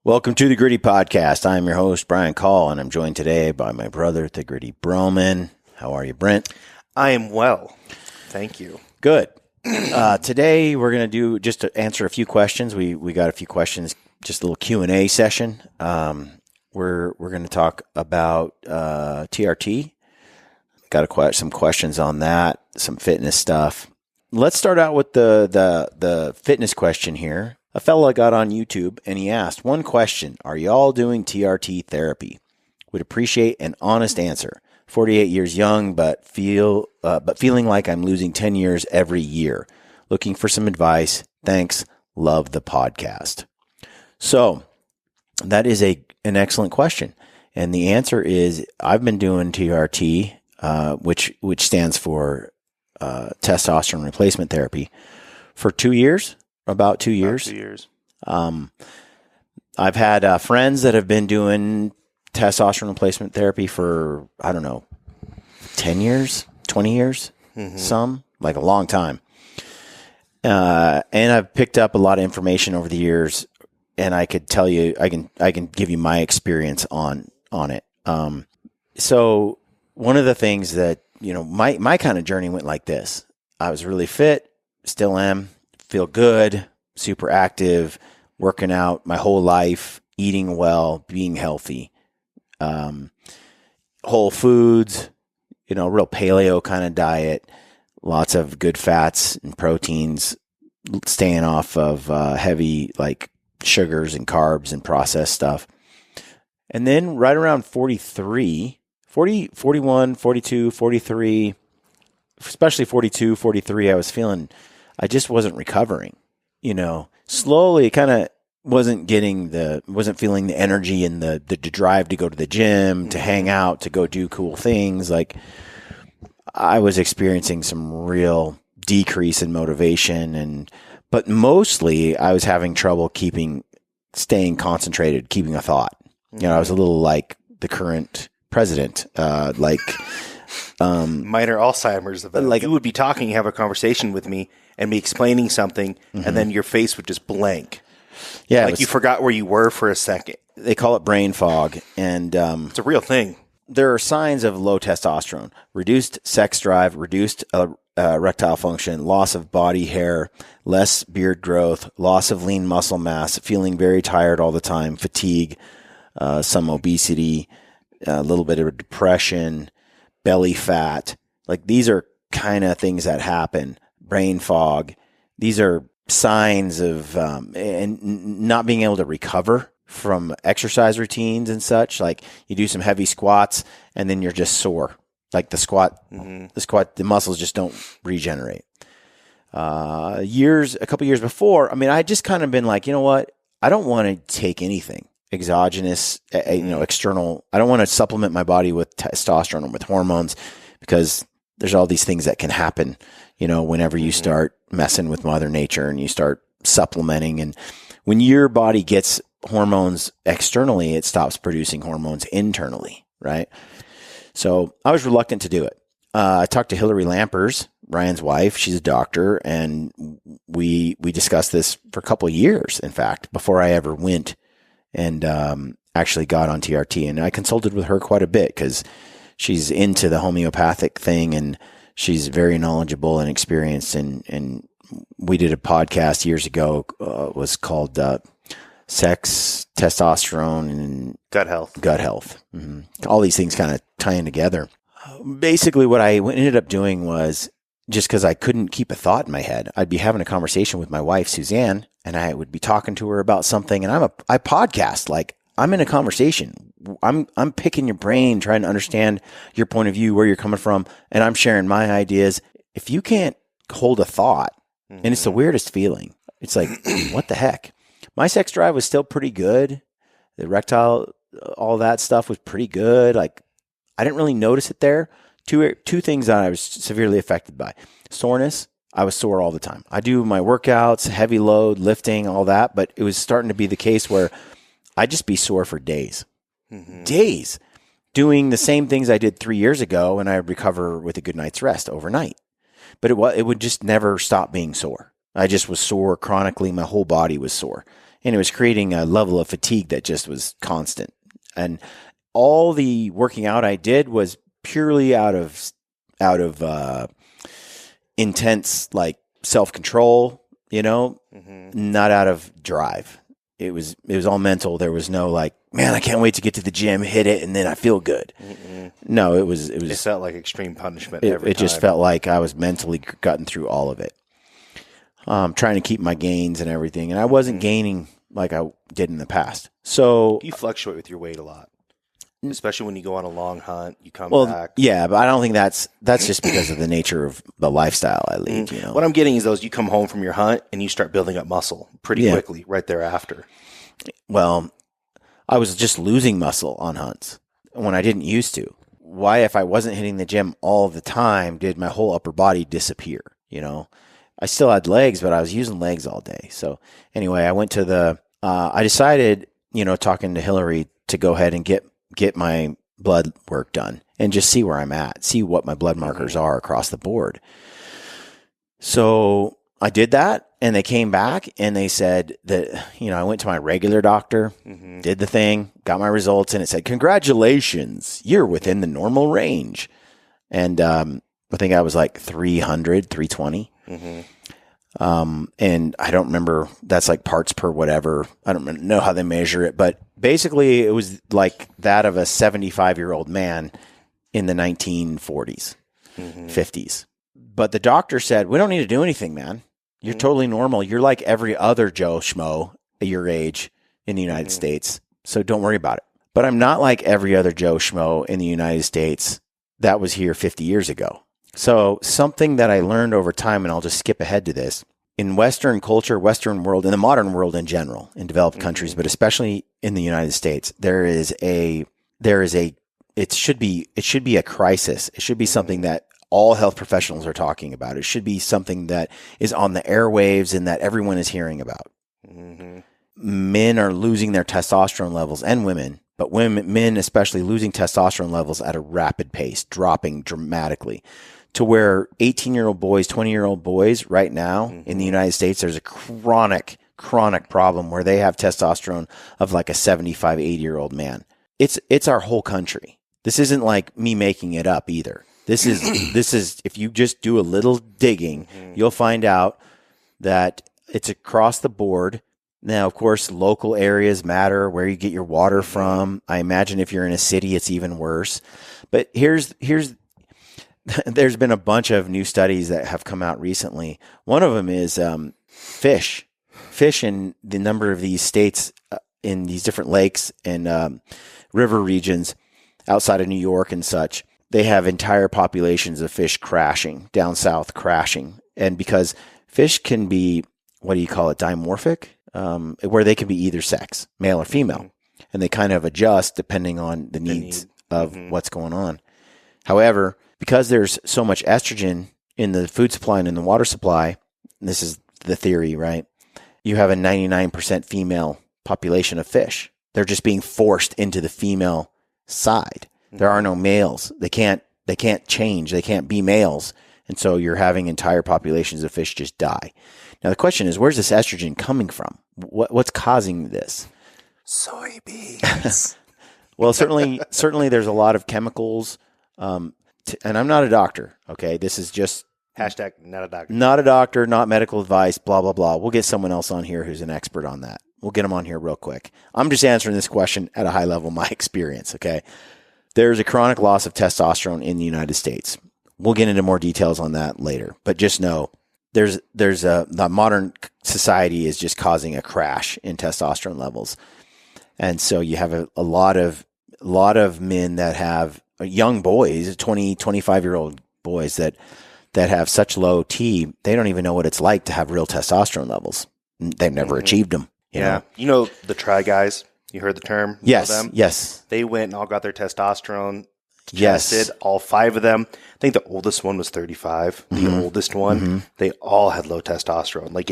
Welcome to the Gritty Podcast. I'm your host, Brian Call, and I'm joined today by my brother, the Gritty Broman. How are you, Brent? I am well. Thank you. Good. Today, we're going to do, just to answer a few questions. We got a few questions, just a little Q&A session. We're going to talk about TRT. Got some questions on that, some fitness stuff. Let's start out with the fitness question here. A fella got on YouTube and he asked one question: are y'all doing TRT therapy? Would appreciate an honest answer. 48 years young, but feeling like I'm losing 10 years every year. Looking for some advice. Thanks. Love the podcast. So that is an excellent question. And the answer is I've been doing TRT, which stands for testosterone replacement therapy, for 2 years. About 2 years. About 2 years. I've had friends that have been doing testosterone replacement therapy for, 10 years, 20 years, some, like a long time. And I've picked up a lot of information over the years, and I could tell you, I can give you my experience on it. So one of the things that, my kind of journey went like this. I was really fit, still am. Feel good, super active, working out my whole life, eating well, being healthy, whole foods, real paleo kind of diet, lots of good fats and proteins, staying off of heavy like sugars and carbs and processed stuff. And then right around 41, 42, 43, especially 42, 43, I just wasn't recovering, slowly kind of wasn't feeling the energy and the drive to go to the gym, to hang out, to go do cool things. Like I was experiencing some real decrease in motivation but mostly I was having trouble staying concentrated, keeping a thought. I was a little like the current president, minor Alzheimer's. Like you would be talking, have a conversation with me, and me explaining something, and then your face would just blank. Yeah, like you forgot where you were for a second. They call it brain fog, and it's a real thing. There are signs of low testosterone: reduced sex drive, reduced erectile function, loss of body hair, less beard growth, loss of lean muscle mass, feeling very tired all the time, fatigue, some obesity, a little bit of depression, belly fat. Like these are kind of things that happen. Brain fog. These are signs of and not being able to recover from exercise routines and such. Like you do some heavy squats and then you're just sore. Like the muscles just don't regenerate. A couple years before, I just kind of been like, you know what? I don't want to take anything exogenous, external. I don't want to supplement my body with testosterone or with hormones, because there's all these things that can happen, whenever you start messing with Mother Nature and you start supplementing. And when your body gets hormones externally, it stops producing hormones internally, right? So I was reluctant to do it. I talked to Hillary Lampers, Ryan's wife. She's a doctor, and we discussed this for a couple of years, in fact, before I ever went and actually got on TRT. And I consulted with her quite a bit because she's into the homeopathic thing, and she's very knowledgeable and experienced. And we did a podcast years ago, was called Sex, Testosterone, and Gut Health. Mm-hmm. All these things kind of tying together. Basically, what I ended up doing was, just because I couldn't keep a thought in my head, I'd be having a conversation with my wife, Suzanne, and I would be talking to her about something. And I podcast, like I'm in a conversation. I'm picking your brain, trying to understand your point of view, where you're coming from, and I'm sharing my ideas. If you can't hold a thought, and it's the weirdest feeling, it's like, what the heck? My sex drive was still pretty good. The erectile, all that stuff was pretty good. Like I didn't really notice it there. Two things that I was severely affected by: soreness. I was sore all the time. I do my workouts, heavy load, lifting, all that, but it was starting to be the case where I'd just be sore for days. Days. Doing the same things I did 3 years ago, and I'd recover with a good night's rest overnight. But it would just never stop being sore. I just was sore chronically. My whole body was sore. And it was creating a level of fatigue that just was constant. And all the working out I did was purely out of intense like self-control, not out of drive. It was all mental. There was no like, man, I can't wait to get to the gym, hit it, and then I feel good. No, it felt like extreme punishment. It just felt like I was mentally gotten through all of it. Trying to keep my gains and everything, and I wasn't gaining like I did in the past. So you fluctuate with your weight a lot, especially when you go on a long hunt. You come back. Yeah, but I don't think that's just because of the nature of the lifestyle I lead. What I'm getting is you come home from your hunt and you start building up muscle pretty quickly right thereafter. Well, I was just losing muscle on hunts when I didn't used to. Why, if I wasn't hitting the gym all the time, did my whole upper body disappear? I still had legs, but I was using legs all day. So anyway, I went to I decided, talking to Hillary, to go ahead and get my blood work done and just see where I'm at, see what my blood markers are across the board. So I did that, and they came back and they said that, I went to my regular doctor, did the thing, got my results, and it said, congratulations, you're within the normal range. And I think I was like 300, 320. And I don't remember, that's like parts per whatever. I don't know how they measure it, but basically it was like that of a 75-year-old man in the 1940s, 50s. But the doctor said, we don't need to do anything, man. You're totally normal. You're like every other Joe Schmo at your age in the United States. So don't worry about it. But I'm not like every other Joe Schmo in the United States that was here 50 years ago. So something that I learned over time, and I'll just skip ahead to this, in Western culture, Western world, in the modern world in general, in developed countries, but especially in the United States, it should be a crisis. It should be something that all health professionals are talking about. It should be something that is on the airwaves and that everyone is hearing about. Men are losing their testosterone levels, and women, but men especially, losing testosterone levels at a rapid pace, dropping dramatically. To where 18-year-old boys, 20-year-old boys right now in the United States, there's a chronic problem where they have testosterone of like a 75, 80-year-old man. It's our whole country. This isn't like me making it up either. This is if you just do a little digging, you'll find out that it's across the board. Now, of course, local areas matter, where you get your water from. I imagine if you're in a city, it's even worse. But here's there's been a bunch of new studies that have come out recently. One of them is fish in the number of these states, in these different lakes and river regions outside of New York and such. They have entire populations of fish crashing down south, and because fish can be, what do you call it, dimorphic, where they can be either sex, male or female, and they kind of adjust depending on the needs of what's going on. However, because there's so much estrogen in the food supply and in the water supply, and this is the theory, right? You have a 99% female population of fish. They're just being forced into the female side. There are no males. They can't change. They can't be males. And so you're having entire populations of fish just die. Now the question is, where's this estrogen coming from? What's causing this? Soybeans. Well, certainly there's a lot of chemicals, and I'm not a doctor, okay? This is just hashtag not a doctor. Not a doctor, not medical advice, blah, blah, blah. We'll get someone else on here who's an expert on that. We'll get them on here real quick. I'm just answering this question at a high level, my experience, okay? There's a chronic loss of testosterone in the United States. We'll get into more details on that later, but just know the modern society is just causing a crash in testosterone levels. And so you have a lot of men that have young boys, 20, 25-year-old boys that have such low T, they don't even know what it's like to have real testosterone levels. They've never achieved them. You know? You know the Try Guys? You heard the term? Yes. Them? Yes. They went and all got their testosterone Yes. tested, all 5 of them. I think the oldest one was 35. The oldest one, they all had low testosterone, like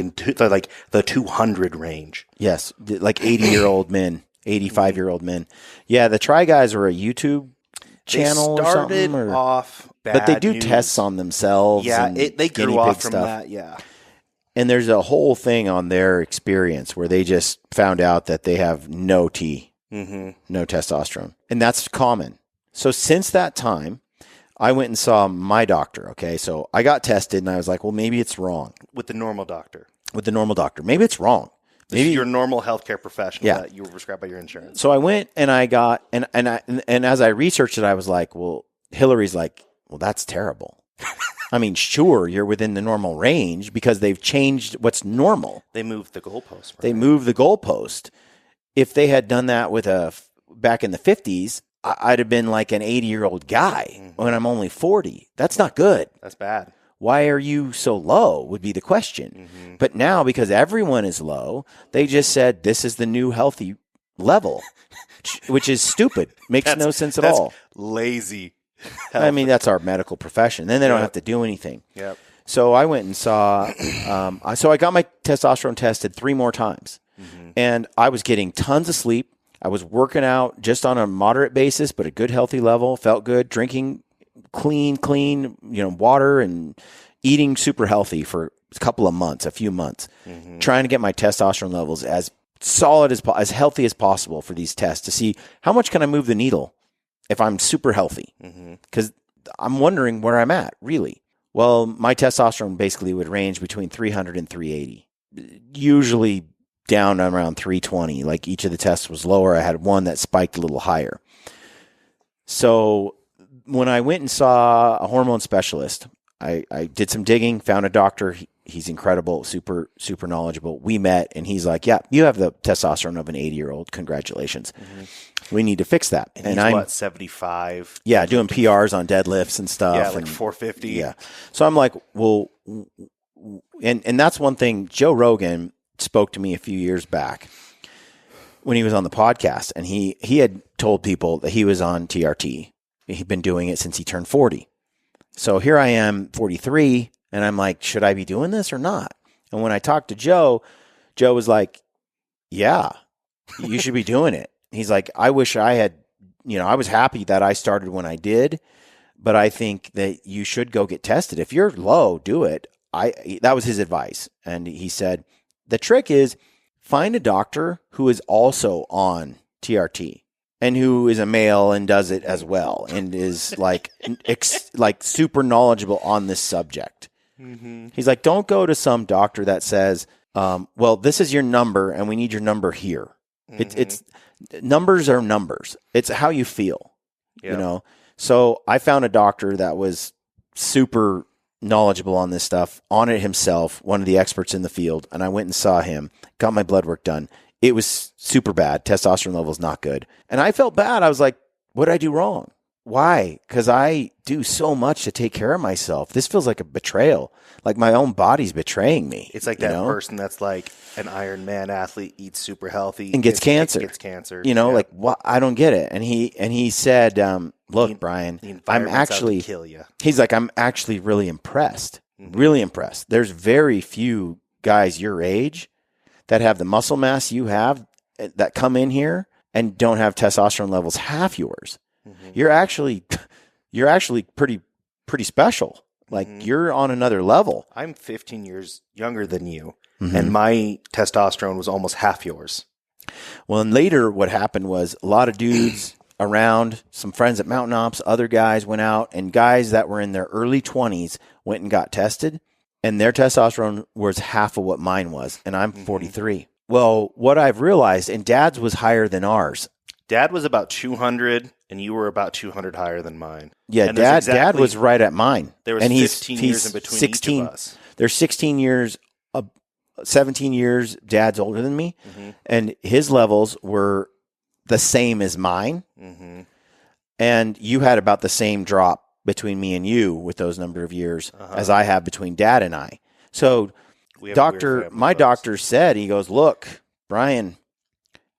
the 200 range. Yes. Like 80-year-old men, 85-year-old men. Yeah, the Try Guys were a YouTube channel they started or something. Off bad but they do news. tests on themselves. Yeah, and they guinea grew off pig from stuff. that, yeah. And there's a whole thing on their experience where they just found out that they have no T, no testosterone. And that's common. So since that time, I went and saw my doctor. Okay. So I got tested and I was like, well, maybe it's wrong. With the normal doctor. Maybe it's wrong. Maybe your normal healthcare professional that you were prescribed by your insurance. So I went and I got, and as I researched it, I was like, well, Hillary's like, well, that's terrible. I mean, sure, you're within the normal range because they've changed what's normal. They moved the goalpost. Right? They moved the goalpost. If they had done that back in the 50s, I'd have been like an 80-year-old guy when I'm only 40. That's not good. That's bad. Why are you so low would be the question. But now, because everyone is low, they just said this is the new healthy level, which is stupid. Makes no sense at all. Lazy. I mean, that's our medical profession. Then they don't have to do anything. Yep. So I went and saw, so I got my testosterone tested 3 more times. And I was getting tons of sleep. I was working out just on a moderate basis, but a good, healthy level. Felt good, drinking clean, water and eating super healthy for a few months, trying to get my testosterone levels as solid as healthy as possible for these tests to see how much can I move the needle if I'm super healthy. Because I'm wondering where I'm at, really. Well, my testosterone basically would range between 300 and 380, usually down around 320. Like each of the tests was lower. I had one that spiked a little higher. So when I went and saw a hormone specialist, I did some digging, found a doctor. He's incredible, super, super knowledgeable. We met, and he's like, yeah, you have the testosterone of an 80-year-old. Congratulations. We need to fix that. And I'm 75? Yeah, doing PRs on deadlifts and stuff. Yeah, like 450. Yeah. So I'm like, well, and that's one thing. Joe Rogan spoke to me a few years back when he was on the podcast, and he had told people that he was on TRT. He'd been doing it since he turned 40. So here I am, 43, and I'm like, should I be doing this or not? And when I talked to Joe was like, yeah, you should be doing it. He's like, I wish I had, I was happy that I started when I did, but I think that you should go get tested. If you're low, do it. That was his advice. And he said, the trick is find a doctor who is also on TRT and who is a male and does it as well and is like super knowledgeable on this subject. He's like, don't go to some doctor that says, well, this is your number and we need your number here. It's numbers are numbers. It's how you feel, So I found a doctor that was super knowledgeable on this stuff, on it himself, one of the experts in the field. And I went and saw him, got my blood work done. It was super bad. Testosterone level's not good. And I felt bad. I was like, what did I do wrong? Why? Because I do so much to take care of myself. This feels like a betrayal. Like my own body's betraying me. It's like that person that's like an Iron Man athlete, eats super healthy, and gets cancer. Like what? I don't get it. And he said, look, Brian, I'm actually kill you. He's like, I'm actually really impressed. Really impressed. There's very few guys your age that have the muscle mass you have that come in here and don't have testosterone levels half yours. You're actually pretty special. Like you're on another level. I'm 15 years younger than you, and my testosterone was almost half yours. Well, and later what happened was a lot of dudes around, some friends at Mountain Ops, other guys went out, and guys that were in their early 20s went and got tested, and their testosterone was half of what mine was, and I'm 43. Well, what I've realized, and Dad's was higher than ours. Dad was about 200, and you were about 200 higher than mine. Yeah, and Dad was right at mine. There was 15 years in between 16, each of us. There's 16 years, 17 years, Dad's older than me, and his levels were the same as mine. And you had about the same drop between me and you with those number of years as I have between Dad and I. So my doctor said, he goes, look, Brian,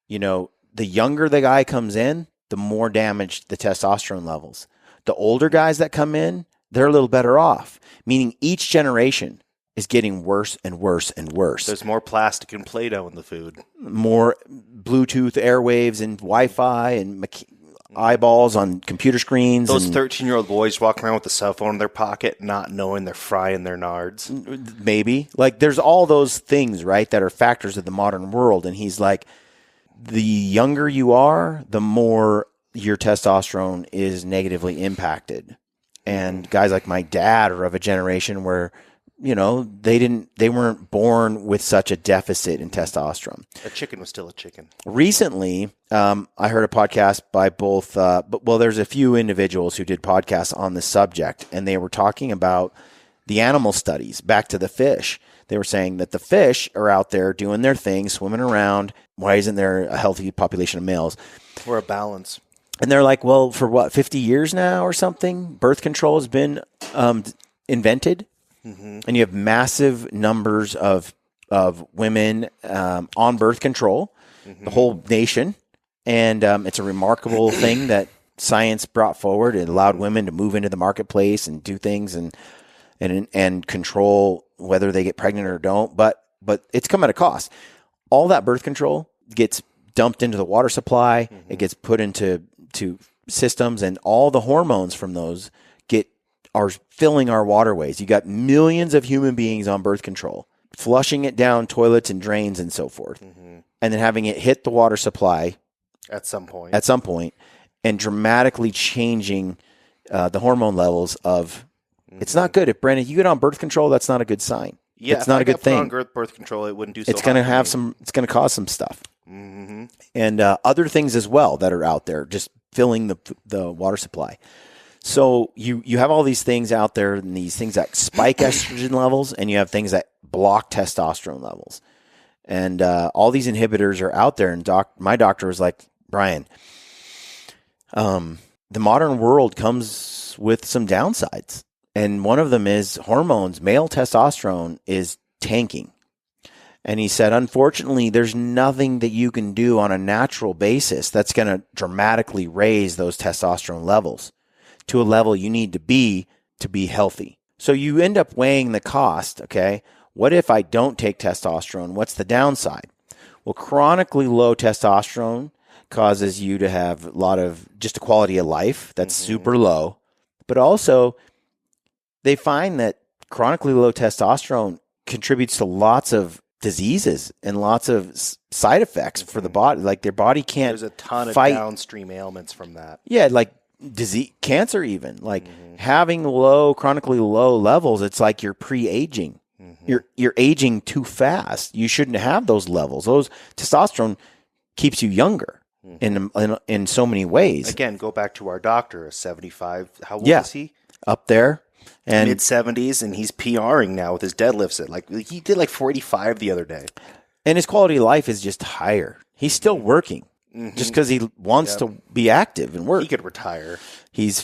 the younger the guy comes in, the more damaged the testosterone levels. The older guys that come in, they're a little better off, meaning each generation is getting worse and worse and worse. There's more plastic and Play-Doh in the food. More Bluetooth airwaves and Wi-Fi and eyeballs on computer screens. Those 13-year-old boys walking around with a cell phone in their pocket, not knowing they're frying their nards. Maybe. Like, there's all those things, right, that are factors of the modern world. And he's like, the younger you are, the more your testosterone is negatively impacted. And guys like my dad are of a generation where, you know, they weren't born with such a deficit in testosterone. A chicken was still a chicken. Recently, I heard a podcast by both, there's a few individuals who did podcasts on this subject, and they were talking about the animal studies, back to the fish. They were saying that the fish are out there doing their thing, swimming around. Why isn't there a healthy population of males? Or a balance. And they're like, well, for 50 years now or something, birth control has been invented. Mm-hmm. And you have massive numbers of women on birth control, the whole nation. And it's a remarkable thing that science brought forward. It allowed women to move into the marketplace and do things and control whether they get pregnant or don't. But it's come at a cost. All that birth control gets dumped into the water supply. Mm-hmm. It gets put into systems, and all the hormones from those are filling our waterways. You got millions of human beings on birth control, flushing it down toilets and drains and so forth, and then having it hit the water supply at some point, and dramatically changing the hormone levels of. It's not good. If Brandon, you get on birth control, that's not a good sign. Yeah, it's not a good thing. On birth control, it wouldn't do so. It's going to have some. It's going to cause some stuff, and other things as well that are out there, just filling the water supply. So you have all these things out there, and these things that spike estrogen levels, and you have things that block testosterone levels, and all these inhibitors are out there. And my doctor was like, Brian, the modern world comes with some downsides. And one of them is hormones. Male testosterone is tanking. And he said, unfortunately, there's nothing that you can do on a natural basis that's going to dramatically raise those testosterone levels to a level you need to be healthy. So you end up weighing the cost, okay? What if I don't take testosterone? What's the downside? Well, chronically low testosterone causes you to have a lot of just a quality of life that's super low, but also they find that chronically low testosterone contributes to lots of diseases and lots of side effects for the body. Like their body can't There's a ton fight. of downstream ailments from that. Yeah, like disease, cancer even. Like having chronically low levels, it's like you're pre-aging. You're aging too fast. You shouldn't have those levels. Those testosterone keeps you younger in so many ways. Again, go back to our doctor, a 75. How old is he? Up there. And mid-70s, and he's PRing now with his deadlifts. He did like 45 the other day. And his quality of life is just higher. He's still working just because he wants to be active and work. He could retire. He's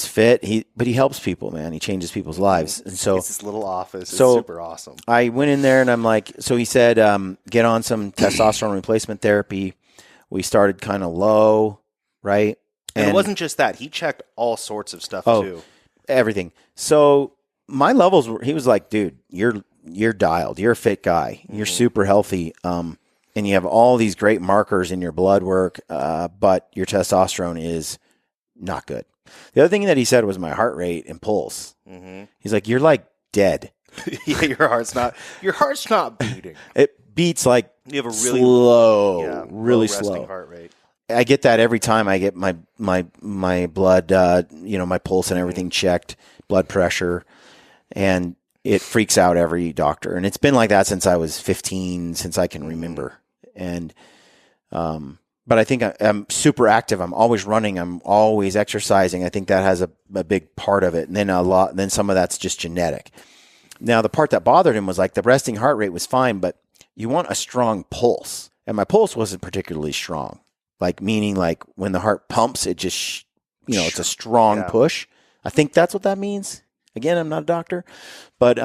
fit, but he helps people, man. He changes people's lives. And so it's his little office. It's so super awesome. I went in there and I'm like, so he said, get on some testosterone replacement therapy. We started kind of low, right? And it wasn't just that. He checked all sorts of stuff too. Everything. So my levels were, he was like, dude, you're dialed. You're a fit guy. You're super healthy. And you have all these great markers in your blood work, but your testosterone is not good. The other thing that he said was my heart rate and pulse. He's like, you're like dead. Yeah, your heart's not beating. It beats like you have a really slow, really slow heart rate. I get that every time I get my blood, my pulse and everything checked, blood pressure, and it freaks out every doctor. And it's been like that since I was 15, since I can remember. And, but I think I'm super active. I'm always running. I'm always exercising. I think that has a big part of it. And then some of that's just genetic. Now, the part that bothered him was like the resting heart rate was fine, but you want a strong pulse. And my pulse wasn't particularly strong. Like, meaning like when the heart pumps, it just, it's a strong push. I think that's what that means. Again, I'm not a doctor, but,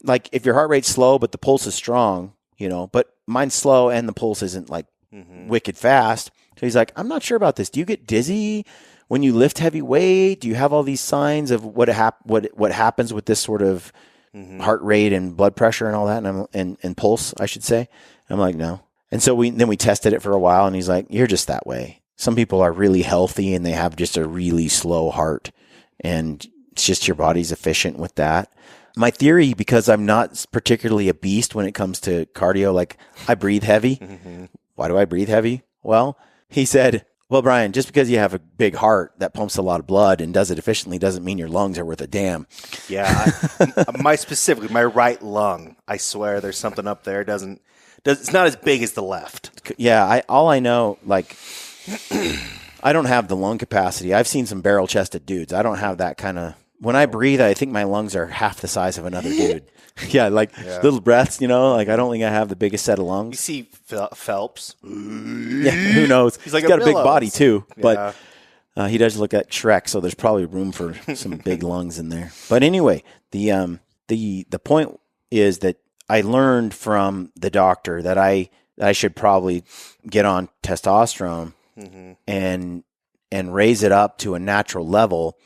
like if your heart rate's slow, but the pulse is strong, but mine's slow and the pulse isn't like wicked fast. So he's like, I'm not sure about this. Do you get dizzy when you lift heavy weight? Do you have all these signs of what happens with this sort of heart rate and blood pressure and all that? And pulse, I should say. I'm like, no. And so we tested it for a while, and he's like, you're just that way. Some people are really healthy and they have just a really slow heart, and it's just your body's efficient with that. My theory, because I'm not particularly a beast when it comes to cardio, like I breathe heavy. Why do I breathe heavy? Well, he said, well, Brian, just because you have a big heart that pumps a lot of blood and does it efficiently doesn't mean your lungs are worth a damn. Yeah. My right lung, I swear there's something up there. It's not as big as the left. Yeah. All I know, like, I don't have the lung capacity. I've seen some barrel chested dudes. I don't have that kind of, when I breathe, I think my lungs are half the size of another dude. Yeah, little breaths, I don't think I have the biggest set of lungs. You see Phelps. Yeah, who knows? He's got a big body too, but he does look at Shrek, so there's probably room for some big lungs in there. But anyway, the point is that I learned from the doctor that I should probably get on testosterone and raise it up to a natural level.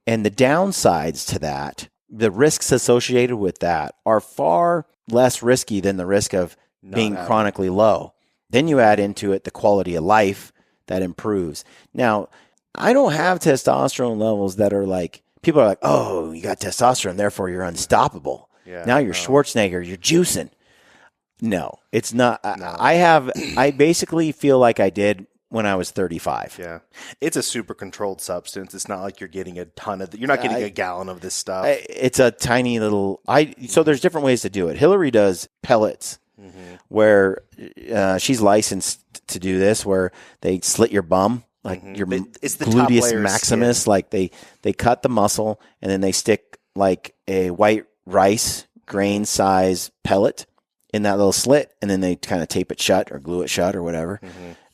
And the downsides to that, the risks associated with that, are far less risky than the risk of being chronically low. Then you add into it the quality of life that improves. Now, I don't have testosterone levels that are like, people are like, oh, you got testosterone, therefore you're unstoppable. Yeah, now you're Schwarzenegger, you're juicing. No, it's not. No. I basically feel like I did when I was 35. Yeah. It's a super controlled substance. It's not like you're getting a ton of, you're not getting a gallon of this stuff. It's a tiny little, so there's different ways to do it. Hillary does pellets where she's licensed to do this, where they slit your bum, like your it's the gluteus maximus, like they cut the muscle and then they stick like a white rice grain size pellet in that little slit, and then they kind of tape it shut or glue it shut or whatever.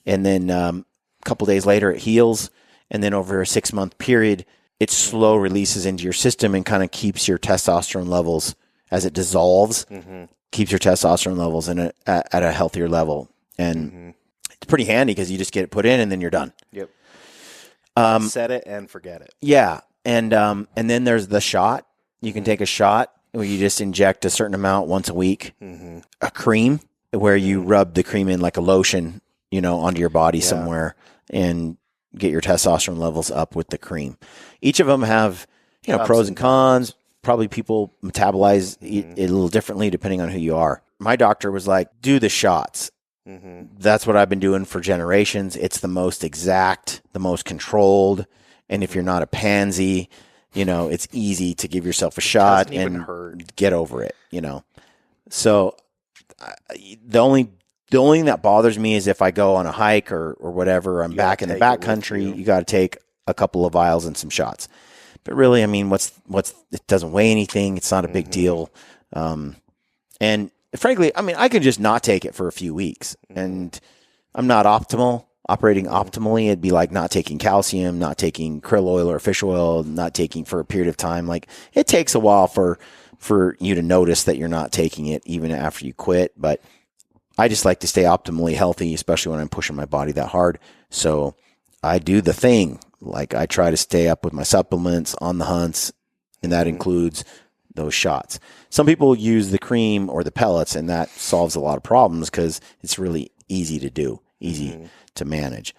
And then a couple days later, it heals. And then over a 6-month period, it slow releases into your system and kind of keeps your testosterone levels, as it dissolves, keeps your testosterone levels at a healthier level. And it's pretty handy because you just get it put in and then you're done. Yep. Set it and forget it. Yeah. And then there's the shot. You can take a shot where you just inject a certain amount once a week. A cream where you rub the cream in like a lotion, onto your body somewhere, and get your testosterone levels up with the cream. Each of them have, pros and cons. Probably people metabolize it a little differently depending on who you are. My doctor was like, do the shots. That's what I've been doing for generations. It's the most exact, the most controlled. And if you're not a pansy, it's easy to give yourself a shot and get over it, So the only thing that bothers me is if I go on a hike or whatever, I'm back in the backcountry, you got to take a couple of vials and some shots. But really, I mean, it doesn't weigh anything. It's not a big deal. And frankly, I mean, I could just not take it for a few weeks, and I'm not operating optimally. It'd be like not taking calcium, not taking krill oil or fish oil, not taking for a period of time. Like, it takes a while for you to notice that you're not taking it even after you quit. But I just like to stay optimally healthy, especially when I'm pushing my body that hard. So I do the thing. Like, I try to stay up with my supplements on the hunts, and that includes those shots. Some people use the cream or the pellets, and that solves a lot of problems because it's really easy to do, easy to manage.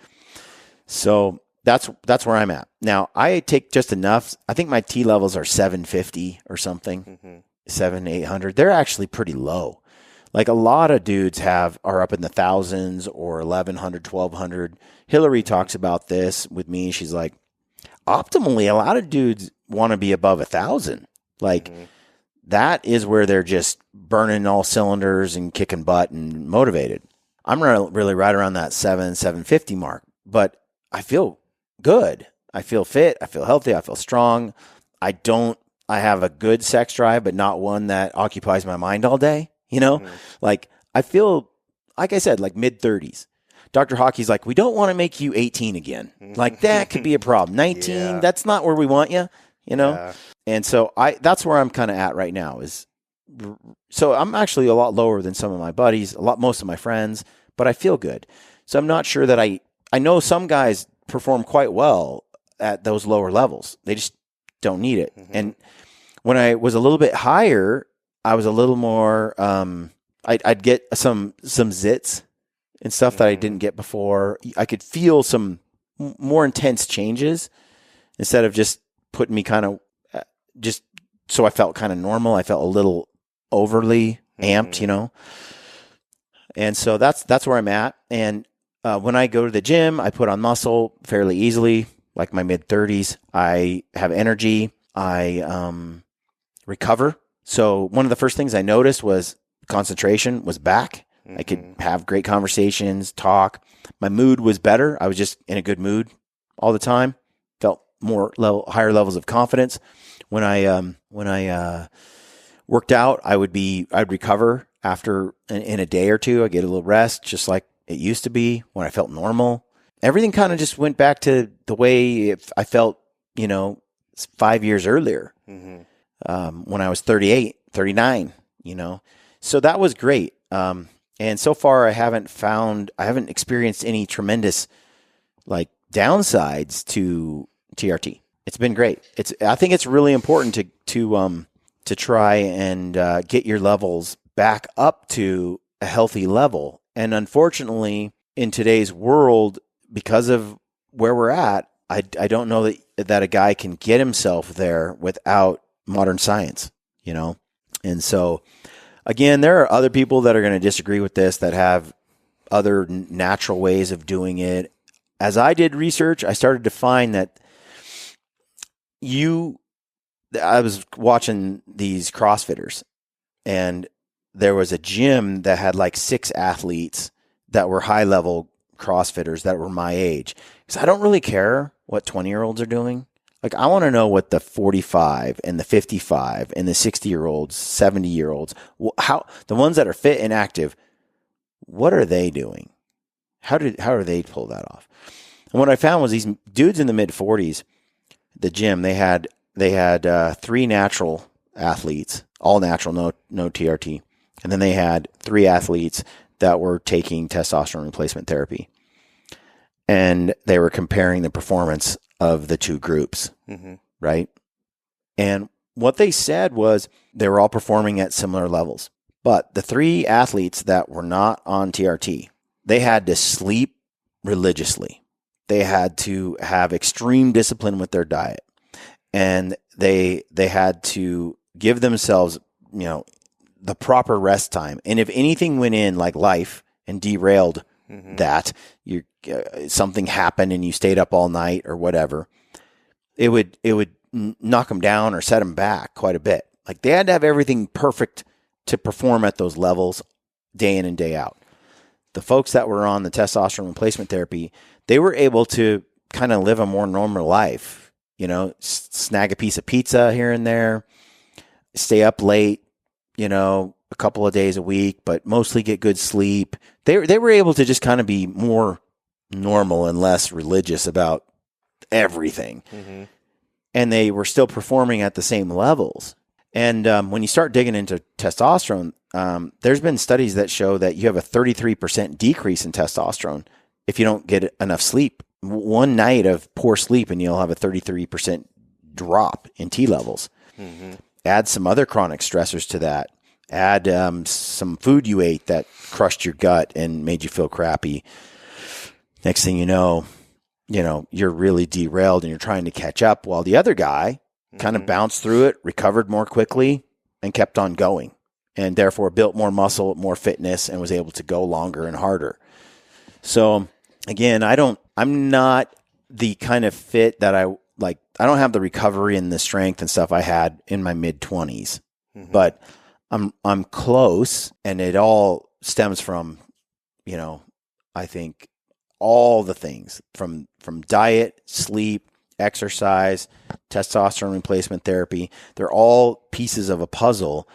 So that's where I'm at. Now, I take just enough. I think my T levels are 750 or something, 800. They're actually pretty low. Like, a lot of dudes are up in the thousands or 1,100, 1,200. Hillary talks about this with me. She's like, optimally, a lot of dudes want to be above 1,000. Like, that is where they're just burning all cylinders and kicking butt and motivated. I'm really right around that 750 mark, but I feel good. I feel fit. I feel healthy. I feel strong. I have a good sex drive, but not one that occupies my mind all day. Like, I feel, like I said, like mid-30s. Dr. Hockey's like, we don't want to make you 18 again. Like, that could be a problem. 19, that's not where we want you, Yeah. And so that's where I'm kind of at right now so I'm actually a lot lower than some of my buddies, most of my friends, but I feel good. So I'm not sure that I know some guys perform quite well at those lower levels. They just don't need it. And when I was a little bit higher, I was a little more, I'd get some zits and stuff that I didn't get before. I could feel some more intense changes instead of just putting me kind of just so I felt kind of normal. I felt a little overly amped, you know? And so that's where I'm at. And when I go to the gym, I put on muscle fairly easily, like my mid-30s. I have energy. I recover. So one of the first things I noticed was concentration was back. I could have great conversations, talk. My mood was better. I was just in a good mood all the time. Felt higher levels of confidence. When I worked out, I'd recover after in a day or two. I get a little rest, just like it used to be when I felt normal. Everything kind of just went back to the way I felt, 5 years earlier, when I was 38, 39, So that was great. And so far I haven't experienced any tremendous like downsides to TRT. It's been great. I think it's really important to try and get your levels back up to a healthy level. And unfortunately, in today's world, because of where we're at, I don't know that a guy can get himself there without modern science, And so, again, there are other people that are going to disagree with this, that have other natural ways of doing it. As I did research, I started to find that I was watching these CrossFitters, and there was a gym that had like 6 athletes that were high level CrossFitters that were my age. Because I don't really care what 20-year-olds are doing. Like, I want to know what the 45 and the 55 and the 60-year-olds, 70-year-olds, the ones that are fit and active, what are they doing? How do they pull that off? And what I found was these dudes in the mid 40s, the gym, they had 3 natural athletes, all natural, no TRT. And then they had 3 athletes that were taking testosterone replacement therapy. And they were comparing the performance of the 2 groups, right? And what they said was they were all performing at similar levels. But the 3 athletes that were not on TRT, they had to sleep religiously. They had to have extreme discipline with their diet. And they had to give themselves, the proper rest time. And if anything went in like life and derailed that, something happened and you stayed up all night or whatever, it would knock them down or set them back quite a bit. Like, they had to have everything perfect to perform at those levels day in and day out. The folks that were on the testosterone replacement therapy, they were able to kind of live a more normal life, snag a piece of pizza here and there, stay up late, a couple of days a week, but mostly get good sleep. They were able to just kind of be more normal and less religious about everything. And they were still performing at the same levels. And when you start digging into testosterone, there's been studies that show that you have a 33% decrease in testosterone if you don't get enough sleep. One night of poor sleep and you'll have a 33% drop in T levels. Add some other chronic stressors to that. Add some food you ate that crushed your gut and made you feel crappy. Next thing you know, you're really derailed and you're trying to catch up, while the other guy kind of bounced through it, recovered more quickly, and kept on going, and therefore built more muscle, more fitness, and was able to go longer and harder. So again, I'm not the kind of fit that I don't have the recovery and the strength and stuff I had in my mid 20s, but I'm close, and it all stems from, I think all the things from diet, sleep, exercise, testosterone replacement therapy. They're all pieces of a puzzle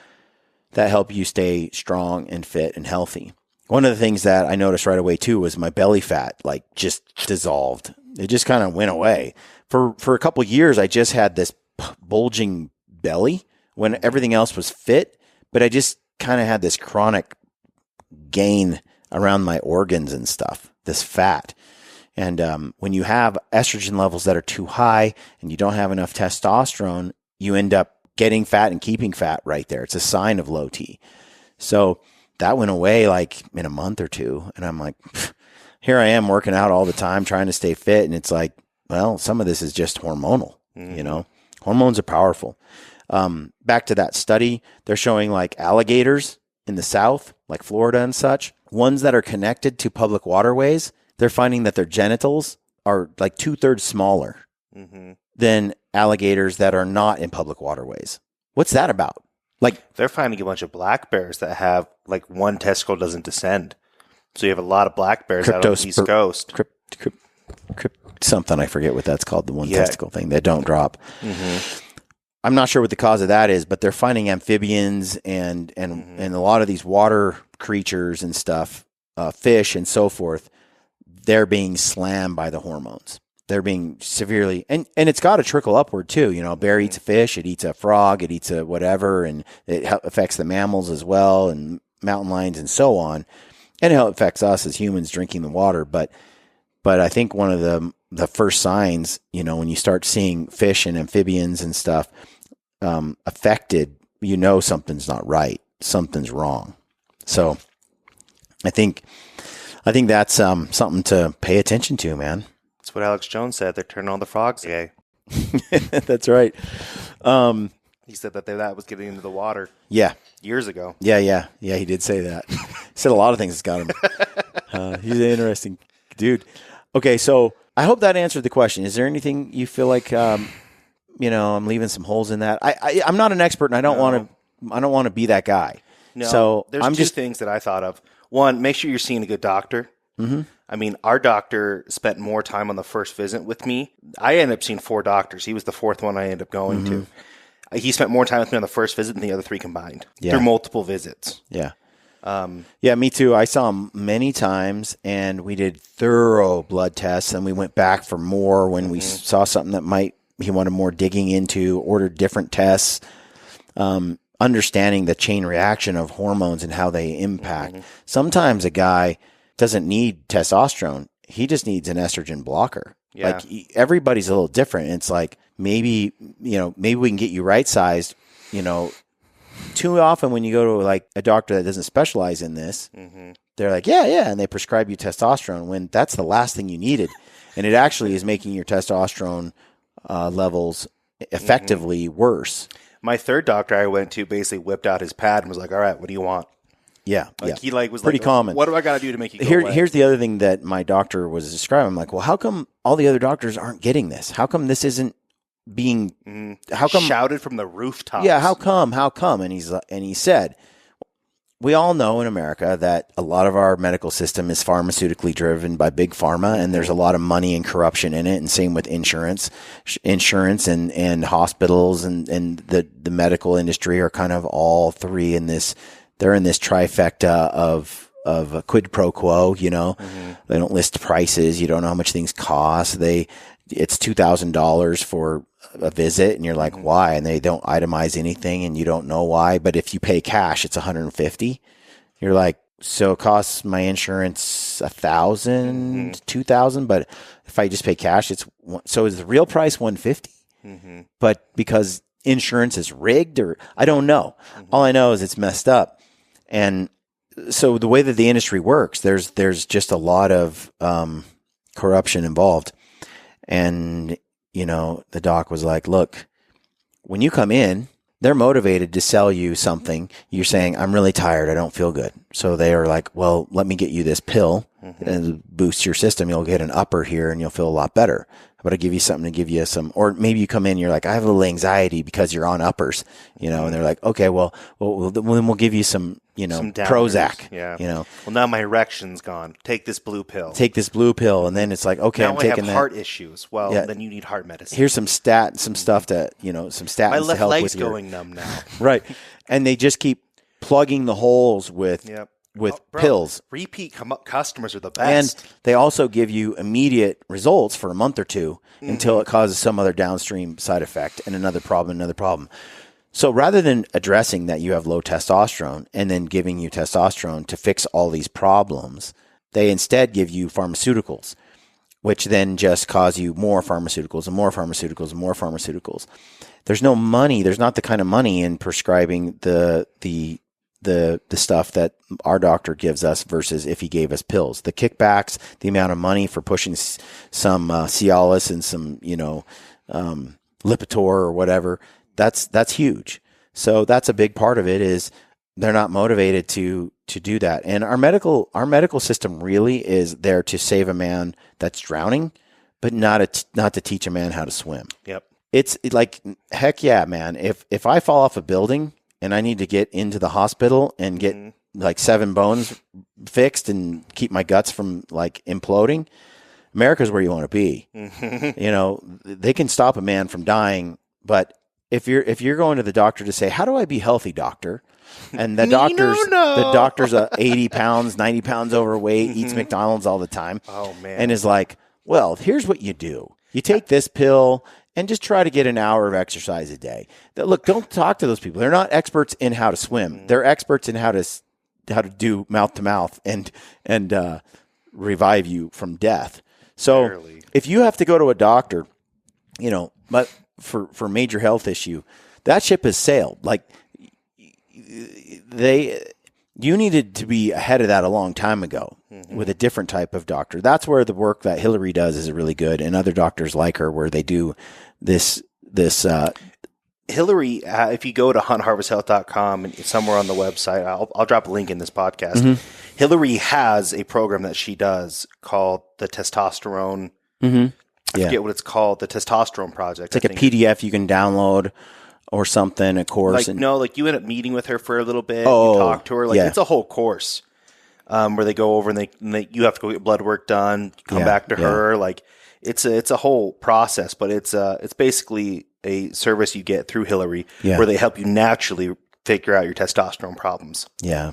that help you stay strong and fit and healthy. One of the things that I noticed right away too was my belly fat just dissolved. It just kind of went away. For a couple of years, I just had this bulging belly when everything else was fit, but I just kind of had this chronic gain around my organs and stuff, this fat. And when you have estrogen levels that are too high and you don't have enough testosterone, you end up getting fat and keeping fat right there. It's a sign of low T. So that went away in a month or two. And I'm like, here I am working out all the time, trying to stay fit. And it's like, well, some of this is just hormonal, you know, hormones are powerful. Back to that study, they're showing like alligators in the South, like Florida and such, ones that are connected to public waterways. They're finding that their genitals are like 2/3 smaller than alligators that are not in public waterways. What's that about? Like, they're finding a bunch of black bears that have like one testicle doesn't descend. So you have a lot of black bears out on the East Coast. Something, I forget what that's called, the one testicle thing that don't drop. I'm not sure what the cause of that is, but they're finding amphibians and a lot of these water creatures and stuff, fish and so forth, they're being slammed by the hormones. They're being severely, and it's got to trickle upward too. You know, a bear eats a fish, it eats a frog, it eats a whatever, and it affects the mammals as well, and mountain lions and so on. And it affects us as humans drinking the water. But I think one of the first signs, you know, when you start seeing fish and amphibians and stuff affected, you know, something's not right. Something's wrong. So I think that's something to pay attention to, man. That's what Alex Jones said. They're turning all the frogs gay. That's right. He said that was getting into the water. Yeah. Years ago. Yeah. He did say that. He said a lot of things that's got him. He's an interesting dude. Okay, so I hope that answered the question. Is there anything you feel like, you know, I'm leaving some holes in that? I'm not an expert, and I don't want to be that guy. No. So there's two things that I thought of. One, make sure you're seeing a good doctor. I mean, our doctor spent more time on the first visit with me. I ended up seeing 4 doctors. He was the 4th one I ended up going to. He spent more time with me on the first visit than the other 3 combined through multiple visits. Yeah. Yeah, me too. I saw him many times, and we did thorough blood tests, and we went back for more when we saw something that he wanted more digging into, ordered different tests, understanding the chain reaction of hormones and how they impact. Sometimes a guy doesn't need testosterone. He just needs an estrogen blocker. Yeah. Like everybody's a little different. It's like maybe we can get you right sized, you know. Too often when you go to like a doctor that doesn't specialize in this, they're like, yeah, and they prescribe you testosterone when that's the last thing you needed. And it actually is making your testosterone levels effectively worse. My 3rd doctor I went to basically whipped out his pad and was like, all right, what do you want? Yeah. He was pretty common. What do I got to do to make you go away? Here's the other thing that my doctor was describing. I'm like, well, how come all the other doctors aren't getting this? How come this isn't being how come shouted from the rooftops? Yeah, how come? And he said, we all know in America that a lot of our medical system is pharmaceutically driven by big pharma, and there's a lot of money and corruption in it, and same with insurance and hospitals and the medical industry are kind of all three in this. They're in this trifecta of a quid pro quo, you know. They don't list prices. You don't know how much things cost. It's $2,000 for a visit, and you're like, why? And they don't itemize anything, and you don't know why. But if you pay cash, it's $150. You're like, so it costs my insurance $1,000, $2,000. But if I just pay cash, so is the real price $150? But because insurance is rigged, or I don't know. All I know is it's messed up. And so the way that the industry works, there's just a lot of corruption involved. And, you know, the doc was like, look, when you come in, they're motivated to sell you something. You're saying, I'm really tired. I don't feel good. So they are like, well, let me get you this pill and boost your system. You'll get an upper here and you'll feel a lot better. But I'll give you something to give you some, or maybe you come in and you're like, I have a little anxiety because you're on uppers, you know, and they're like, okay, well, then we'll give you some, you know, some Prozac, you know. Well, now my erection's gone. Take this blue pill. And then it's like, okay, now I'm taking I have heart issues. Well, then you need heart medicine. Here's some stuff to, you know, some statins my left to help leg's with your, going numb now. Right. And they just keep plugging the holes with pills. Repeat customers are the best. And they also give you immediate results for a month or two until it causes some other downstream side effect and another problem. So rather than addressing that you have low testosterone and then giving you testosterone to fix all these problems, they instead give you pharmaceuticals, which then just cause you more pharmaceuticals and more pharmaceuticals and more pharmaceuticals. There's no money. There's not the kind of money in prescribing the the stuff that our doctor gives us versus if he gave us pills. The kickbacks, the amount of money for pushing some Cialis and some, Lipitor or whatever, that's huge. So that's a big part of it, is they're not motivated to do that. And our medical system really is there to save a man that's drowning, but not to teach a man how to swim. Yep. It's like, heck yeah, man. If I fall off a building and I need to get into the hospital and get like 7 bones fixed and keep my guts from like imploding, America's where you want to be. They can stop a man from dying, but if you're going to the doctor to say, how do I be healthy, doctor? And the doctor's 80 pounds, 90 pounds overweight, eats McDonald's all the time. Oh man. And is like, well, here's what you do. You take this pill and just try to get an hour of exercise a day. Look, don't talk to those people. They're not experts in how to swim. They're experts in how to do mouth to mouth and revive you from death. So Barely. If you have to go to a doctor, but for major health issue, that ship has sailed. Like you needed to be ahead of that a long time ago with a different type of doctor. That's where the work that Hillary does is really good, and other doctors like her, where they do this. Hillary, if you go to huntharvesthealth.com and somewhere on the website, I'll drop a link in this podcast. Hillary has a program that she does called the Testosterone. I forget what it's called. The Testosterone Project. It's like a PDF you can download or something, a course. Like you end up meeting with her for a little bit. You talk to her. It's a whole course where they go over and they you have to go get blood work done. Come back to her. Like it's a whole process, but it's basically a service you get through Hillary where they help you naturally figure out your testosterone problems. Yeah.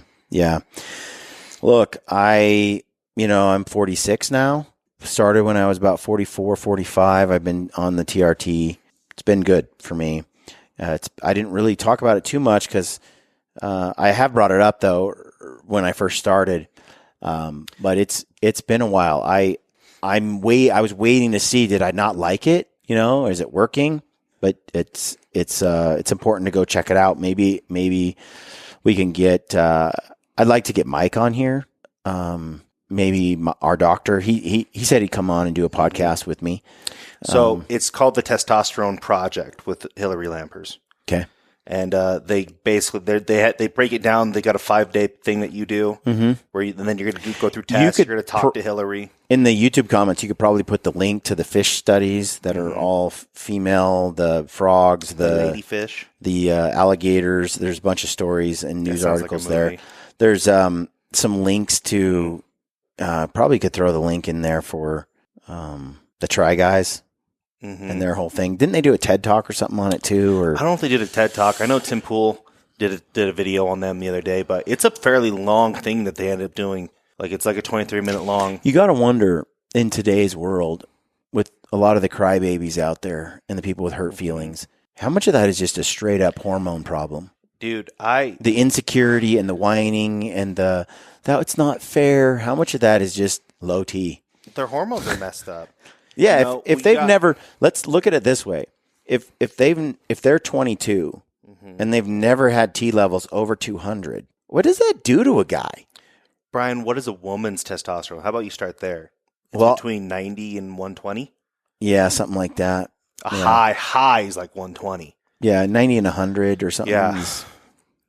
Look, I'm 46 now. Started when I was about 44, 45. I've been on the TRT. It's been good for me. I didn't really talk about it too much because I have brought it up though when I first started. But it's been a while. I was waiting to see, did I not like it? Is it working? But it's important to go check it out. Maybe we can get. I'd like to get Mike on here. Maybe our doctor. He said he'd come on and do a podcast with me. So it's called the Testosterone Project with Hillary Lampers. Okay. And they basically they break it down. They got a 5-day thing that you do, where and then you're going to go through tests. You're going to talk to Hillary. In the YouTube comments, you could probably put the link to the fish studies that are all female, the frogs, the ladyfish, the alligators. There's a bunch of stories and news articles there. There's some links to. Probably could throw the link in there for the Try Guys. And their whole thing. Didn't they do a TED Talk or something on it too? Or I don't know if they did a TED Talk. I know Tim Pool did a video on them the other day, but it's a fairly long thing that they ended up doing. Like it's like a 23-minute long. You got to wonder in today's world with a lot of the crybabies out there and the people with hurt feelings, how much of that is just a straight up hormone problem? Dude, the insecurity and the whining and that it's not fair. How much of that is just low T? Their hormones are messed up. Yeah, if they've never, let's look at it this way. If they're 22 and they've never had T levels over 200, what does that do to a guy? Brian, what is a woman's testosterone? How about you start there? It's between 90 and 120? Yeah, something like that. High is like 120. Yeah, 90 and 100 or something. Yeah.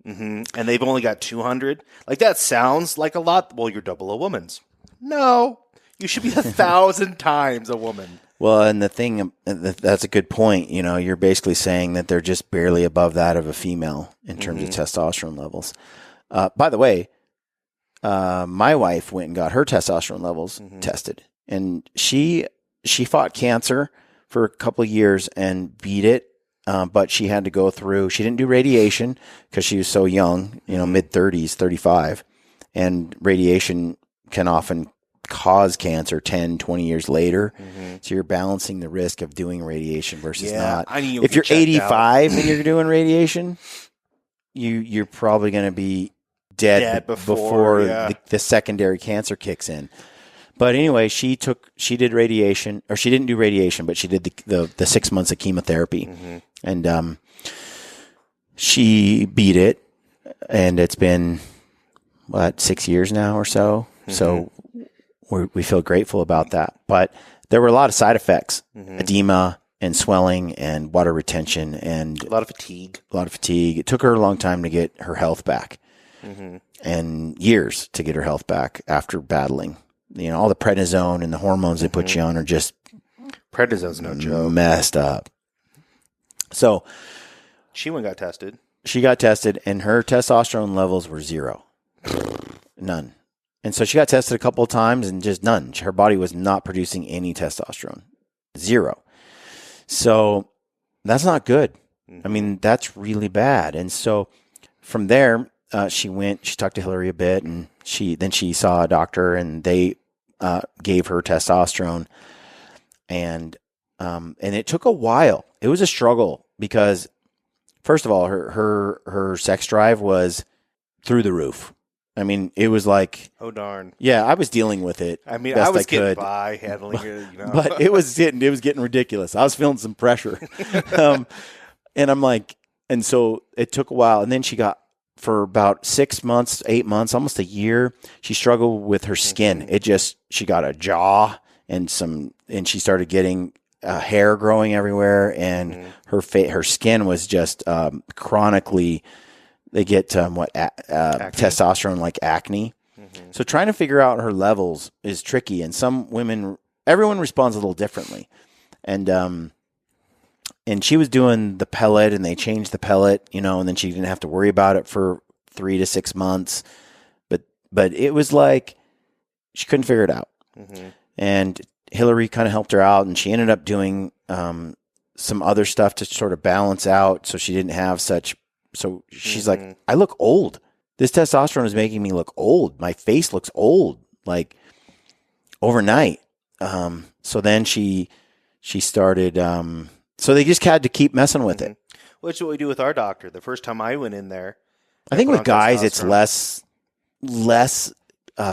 And they've only got 200. Like that sounds like a lot. Well, you're double a woman's. No. You should be 1,000 times a woman. Well, and the thing, that's a good point. You're basically saying that they're just barely above that of a female in terms of testosterone levels. By the way, my wife went and got her testosterone levels tested, and she fought cancer for a couple of years and beat it. But she had to go through, she didn't do radiation because she was so young, mid-30s, 35. And radiation can often cause cancer 10, 20 years later. So you're balancing the risk of doing radiation versus not. If you're 85 and you're doing radiation, you're probably going to be dead before the secondary cancer kicks in. But anyway, she did radiation, or she didn't do radiation, but she did the 6 months of chemotherapy. And she beat it. and it's been, 6 years now or so. Mm-hmm. So we feel grateful about that. But there were a lot of side effects, edema and swelling and water retention and a lot of fatigue. It took her a long time to get her health back and years to get her health back after battling. All the prednisone and the hormones they put you on are just prednisone's no joke. Messed up. So she went and got tested. She got tested and her testosterone levels were 0. None. And so she got tested a couple of times and just none. Her body was not producing any testosterone. 0. So that's not good. I mean, that's really bad. And so from there, she talked to Hillary a bit, and she saw a doctor, and they gave her testosterone. And it took a while. It was a struggle because, first of all, her sex drive was through the roof. I mean, it was like, oh darn, yeah. I was dealing with it. I mean, I was getting by handling it, but it was getting ridiculous. I was feeling some pressure, and I'm like, and so it took a while, and then she got for about 6 months, 8 months, almost a year. She struggled with her skin. She got a jaw and she started getting hair growing everywhere, and her skin was just chronically. They get testosterone like acne. So trying to figure out her levels is tricky, and everyone responds a little differently. And she was doing the pellet, and they changed the pellet, and then she didn't have to worry about it for 3 to 6 months. But it was like she couldn't figure it out. And Hillary kind of helped her out, and she ended up doing some other stuff to sort of balance out, so she didn't have such. So she's like, I look old. This testosterone is making me look old. My face looks old, like overnight. So then she started. So they just had to keep messing with it. Which is what we do with our doctor. The first time I went in there, I think with guys it's less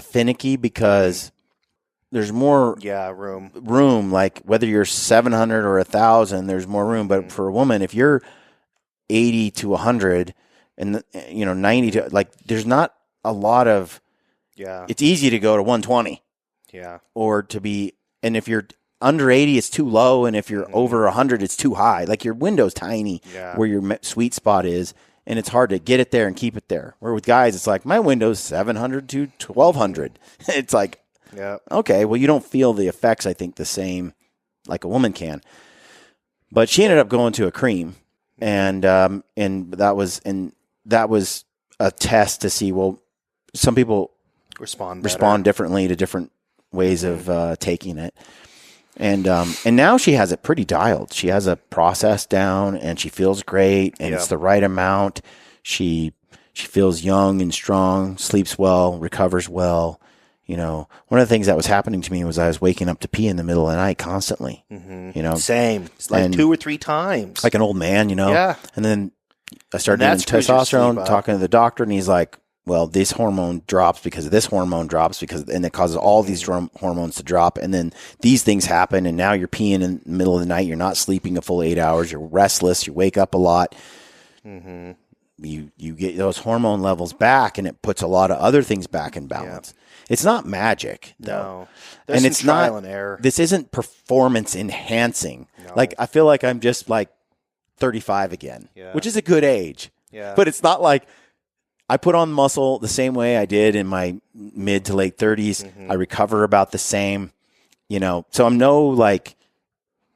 finicky because there's more room. Like whether you're 700 or 1,000, there's more room. But for a woman, if you're 80 to 100 and 90 to, like, there's not a lot of, it's easy to go to 120 or to be, and if you're under 80 it's too low, and if you're over 100 it's too high. Like your window's tiny where your sweet spot is, and it's hard to get it there and keep it there. Where with guys it's like my window's 700 to 1200. It's like, okay, well, you don't feel the effects, I think, the same like a woman can. But she ended up going to a cream. And that was a test to see, well, some people respond differently to different ways of taking it. And now she has it pretty dialed. She has a process down, and she feels great, and it's the right amount. She feels young and strong, sleeps well, recovers well. One of the things that was happening to me was I was waking up to pee in the middle of the night constantly. Same. It's like 2 or 3 times. Like an old man, Yeah. And then I started doing testosterone, talking to the doctor, and he's like, well, this hormone drops because of this hormone drops and it causes all these hormones to drop. And then these things happen, and now you're peeing in the middle of the night. You're not sleeping a full 8 hours. You're restless. You wake up a lot. You get those hormone levels back, and it puts a lot of other things back in balance. It's not magic, though. No. And it's trial and error. This isn't performance enhancing. No. Like, I feel like I'm just like 35 again, which is a good age. But it's not like I put on muscle the same way I did in my mid to late 30s. I recover about the same, so I'm no like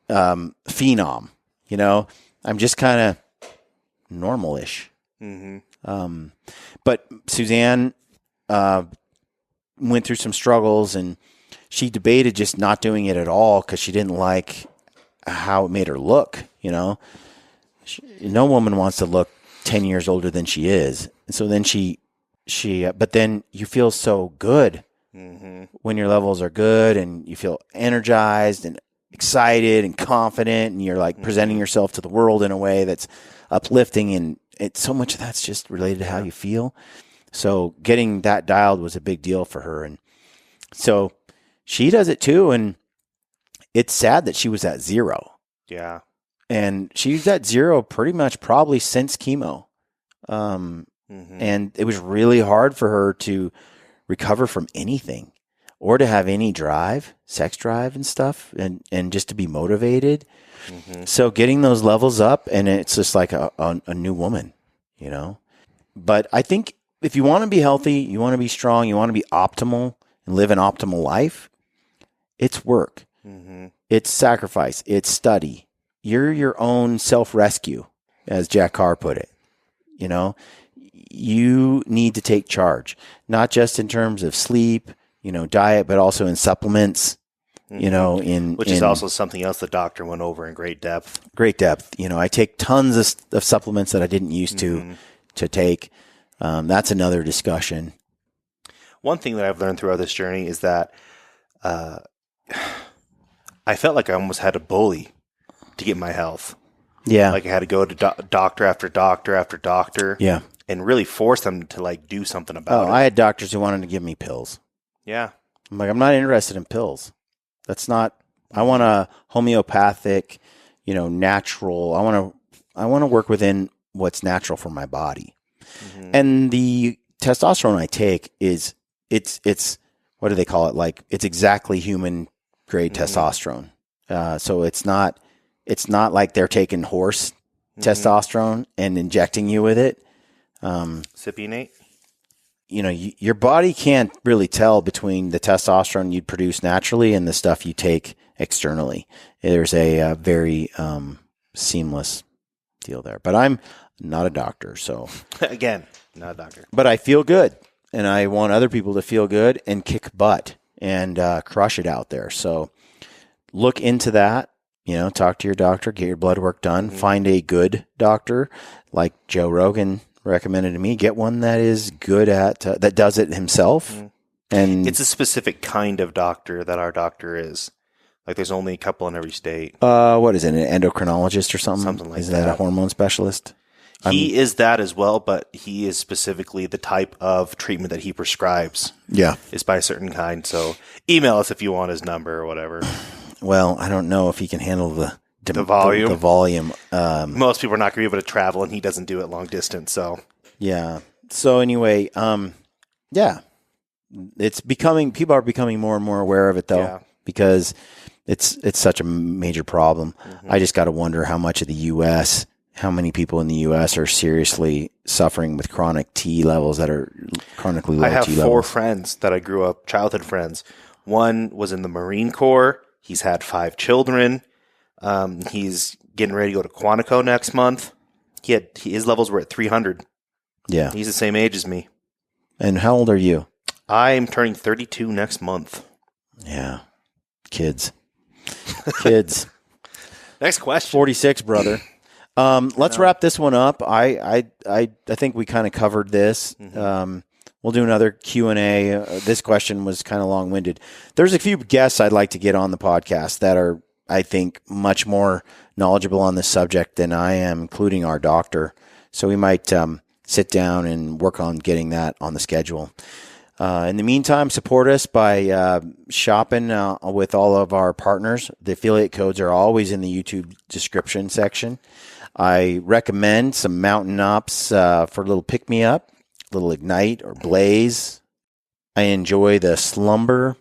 phenom, I'm just kind of normal-ish. But Suzanne went through some struggles, and she debated just not doing it at all because she didn't like how it made her look. No woman wants to look 10 years older than she is. And so then but then you feel so good when your levels are good, and you feel energized and excited and confident, and you're like presenting yourself to the world in a way that's uplifting, and so much of that's just related to how you feel. So getting that dialed was a big deal for her. And so she does it too. And it's sad that she was at 0. And she was at 0 pretty much probably since chemo. And it was really hard for her to recover from anything or to have any drive, sex drive and stuff, and just to be motivated. So getting those levels up, and it's just like a new woman, you know. But I think if you want to be healthy, you want to be strong, you want to be optimal and live an optimal life, it's work. It's sacrifice. It's study. You're your own self-rescue, as Jack Carr put it. You know, you need to take charge, not just in terms of sleep, you know, diet, but also in supplements, you know, which is also something else the doctor went over in great depth. Great depth. You know, I take tons of supplements that I didn't used to take. That's another discussion. One thing that I've learned throughout this journey is that I felt like I almost had to bully to get my health. Yeah. Like I had to go to doctor after doctor after doctor. Yeah. And really force them to like do something about it. I had doctors who wanted to give me pills. Yeah. I'm like, I'm not interested in pills. That's not, I want a homeopathic, you know, natural. I want to work within what's natural for my body. And the testosterone I take is, it's, what do they call it? Like, it's exactly human grade testosterone. So it's not like they're taking horse testosterone and injecting you with it. Cypionate? You know, your body can't really tell between the testosterone you'd produce naturally and the stuff you take externally. There's a very seamless deal there. But I'm not a doctor, so. Again, not a doctor. But I feel good, and I want other people to feel good and kick butt and crush it out there. So look into that. You know, talk to your doctor, get your blood work done, find a good doctor like Joe Rogan recommended to me. Get one that is good at, that does it himself. And it's a specific kind of doctor that our doctor is. Like there's only a couple in every state. What is it, an endocrinologist or something? Something like that. Is that a hormone specialist? He is that as well, but he is specifically the type of treatment that he prescribes. Yeah. Is by a certain kind. So email us if you want his number or whatever. Well, I don't know if he can handle the volume. The volume. Most people are not going to be able to travel, and he doesn't do it long distance. So yeah. So anyway, yeah, people are becoming more and more aware of it though, because it's such a major problem. I just got to wonder how much of the U.S., how many people in the U.S. are seriously suffering with chronic T levels that are chronically low T levels. I have 4 friends that I grew up, childhood friends. One was in the Marine Corps. He's had 5 children. He's getting ready to go to Quantico next month. His levels were at 300. Yeah. He's the same age as me. And how old are you? I'm turning 32 next month. Yeah. Kids. Kids. Next question. 46, brother. Let's wrap this one up. I think we kind of covered this. We'll do another Q&A. This question was kind of long-winded. There's a few guests I'd like to get on the podcast that are, I think, much more knowledgeable on this subject than I am, including our doctor. So we might sit down and work on getting that on the schedule. In the meantime, support us by shopping with all of our partners. The affiliate codes are always in the YouTube description section. I recommend some Mountain Ops for a little pick-me-up. Little Ignite or Blaze. I enjoy the Slumber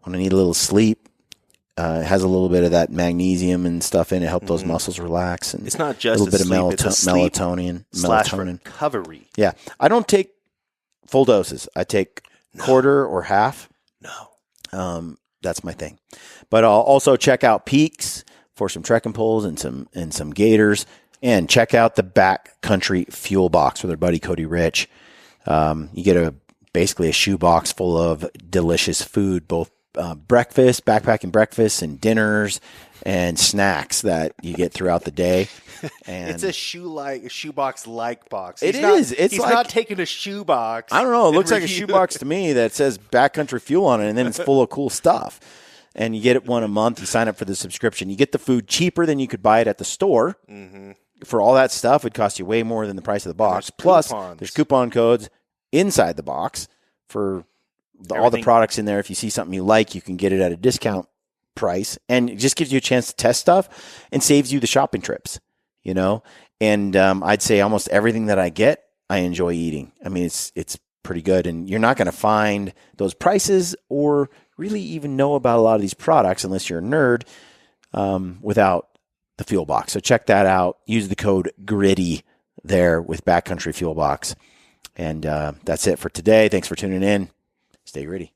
when I need a little sleep. It has a little bit of that magnesium and stuff in it, help those muscles relax. And it's not just a little bit sleep, of melatonin. Recovery. Yeah, I don't take full doses. I take quarter or half. No, that's my thing. But I'll also check out Peaks for some trekking poles and some gators, and check out the Backcountry Fuel Box with our buddy Cody Rich. You get basically a shoebox full of delicious food, both breakfast, backpacking breakfasts, and dinners, and snacks that you get throughout the day. And it's a shoebox like box. He's not taking a shoebox. I don't know. It looks like a shoebox to me that says Backcountry Fuel on it, and then it's full of cool stuff. And you get it one a month. You sign up for the subscription. You get the food cheaper than you could buy it at the store. For all that stuff, it costs you way more than the price of the box. Plus, there's coupon codes inside the box for all the products in there. If you see something you like, you can get it at a discount price. And it just gives you a chance to test stuff and saves you the shopping trips, you know. And I'd say almost everything that I get, I enjoy eating. I mean, it's pretty good, and you're not going to find those prices or really even know about a lot of these products unless you're a nerd without the Fuel Box. So check that out. Use the code GRITTY there with Backcountry Fuel Box. And that's it for today. Thanks for tuning in. Stay gritty.